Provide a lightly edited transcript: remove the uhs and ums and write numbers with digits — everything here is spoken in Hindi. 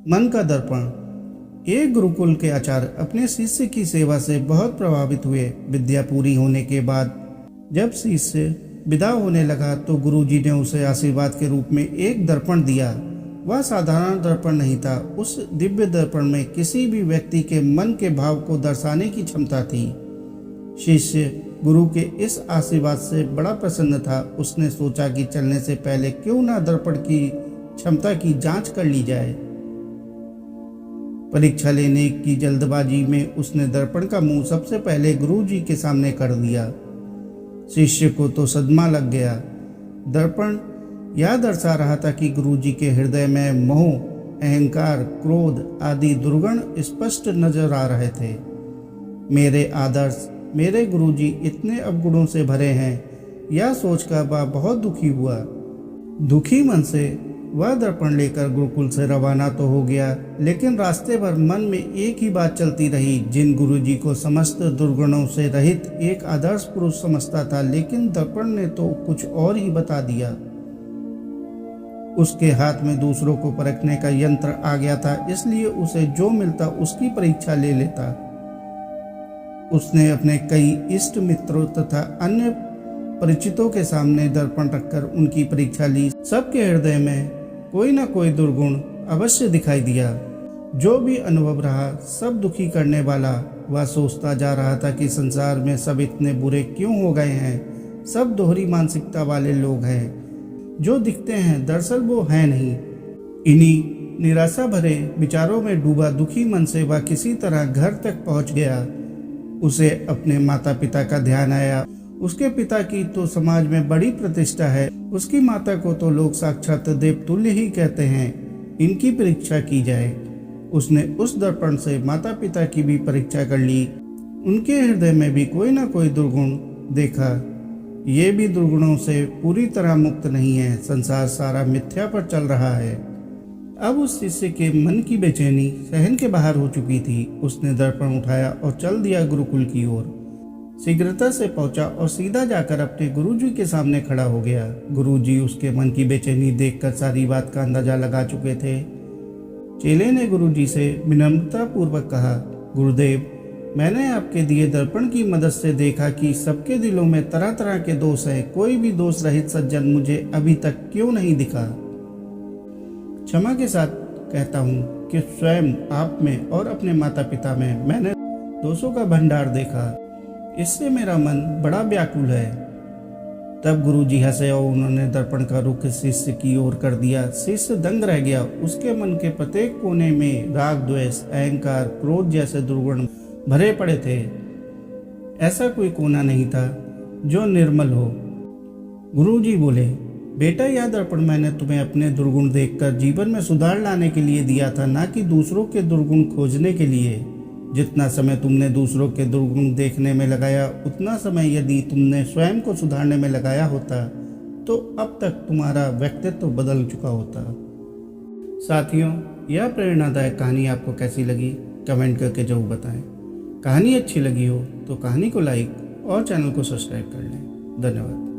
मन का दर्पण। एक गुरुकुल के आचार्य अपने शिष्य की सेवा से बहुत प्रभावित हुए। विद्या पूरी होने के बाद जब शिष्य विदा होने लगा तो गुरुजी ने उसे आशीर्वाद के रूप में एक दर्पण दिया। वह साधारण दर्पण नहीं था। उस दिव्य दर्पण में किसी भी व्यक्ति के मन के भाव को दर्शाने की क्षमता थी। शिष्य गुरु के इस आशीर्वाद से बड़ा प्रसन्न था। उसने सोचा कि चलने से पहले क्यों ना दर्पण की क्षमता की जांच कर ली जाए। परीक्षा लेने की जल्दबाजी में उसने दर्पण का मुंह सबसे पहले गुरुजी के सामने कर दिया। शिष्य को तो सदमा लग गया। दर्पण यह दर्शा रहा था कि गुरुजी के हृदय में मोह, अहंकार, क्रोध आदि दुर्गुण स्पष्ट नजर आ रहे थे। मेरे आदर्श, मेरे गुरुजी इतने अवगुणों से भरे हैं, यह सोचकर वह बहुत दुखी हुआ। दुखी मन से वह दर्पण लेकर गुरुकुल से रवाना तो हो गया, लेकिन रास्ते भर मन में एक ही बात चलती रही। जिन गुरुजी को समस्त दुर्गुणों से रहित एक आदर्श पुरुष समझता था, लेकिन दर्पण ने तो कुछ और ही बता दिया। उसके हाथ में दूसरों को परखने का यंत्र आ गया था, इसलिए उसे जो मिलता उसकी परीक्षा ले लेता। उसने अपने कई इष्ट मित्रों तथा अन्य परिचितों के सामने दर्पण रखकर उनकी परीक्षा ली। सबके हृदय में कोई ना कोई दुर्गुण अवश्य दिखाई दिया। जो भी अनुभव रहा सब दुखी करने वाला। वह सोचता जा रहा था कि संसार में सब इतने बुरे क्यों हो गए हैं। सब दोहरी मानसिकता वाले लोग हैं। जो दिखते हैं दरअसल वो है नहीं। इन्हीं निराशा भरे विचारों में डूबा दुखी मन से वह किसी तरह घर तक पहुंच गया। उसे अपने माता पिता का ध्यान आया। उसके पिता की तो समाज में बड़ी प्रतिष्ठा है। उसकी माता को तो लोग साक्षात देवतुल्य ही कहते हैं। इनकी परीक्षा की जाए। उसने उस दर्पण से माता पिता की भी परीक्षा कर ली। उनके हृदय में भी कोई ना कोई दुर्गुण देखा। ये भी दुर्गुणों से पूरी तरह मुक्त नहीं है। संसार सारा मिथ्या पर चल रहा है। अब उस शिष्य के मन की बेचैनी सहन के बाहर हो चुकी थी। उसने दर्पण उठाया और चल दिया गुरुकुल की ओर। शीघ्रता से पहुंचा और सीधा जाकर अपने गुरुजी के सामने खड़ा हो गया। गुरुजी उसके मन की बेचैनी देखकर सारी बात का अंदाजा लगा चुके थे। चेले ने गुरुजी से विनम्रता पूर्वक कहा, गुरुदेव, मैंने आपके दिए दर्पण की मदद से देखा कि सबके दिलों में तरह तरह के दोष हैं। कोई भी दोष रहित सज्जन मुझे अभी तक क्यों नहीं दिखा। क्षमा के साथ कहता हूँ कि स्वयं आप में और अपने माता पिता में मैंने दोषों का भंडार देखा। इससे मेरा मन बड़ा व्याकुल है। तब गुरुजी हंसे और उन्होंने दर्पण का रुख शिष्य की ओर कर दिया। शिष्य दंग रह गया। उसके मन के प्रत्येक कोने में राग, द्वेष, अहंकार, क्रोध जैसे दुर्गुण भरे पड़े थे। ऐसा कोई कोना नहीं था जो निर्मल हो। गुरुजी बोले, बेटा, यह दर्पण मैंने तुम्हें अपने दुर्गुण देखकर जीवन में सुधार लाने के लिए दिया था, ना कि दूसरों के दुर्गुण खोजने के लिए। जितना समय तुमने दूसरों के दुर्गुण देखने में लगाया, उतना समय यदि तुमने स्वयं को सुधारने में लगाया होता तो अब तक तुम्हारा व्यक्तित्व बदल चुका होता। साथियों, यह प्रेरणादायक कहानी आपको कैसी लगी कमेंट करके जरूर बताएं। कहानी अच्छी लगी हो तो कहानी को लाइक और चैनल को सब्सक्राइब कर लें। धन्यवाद।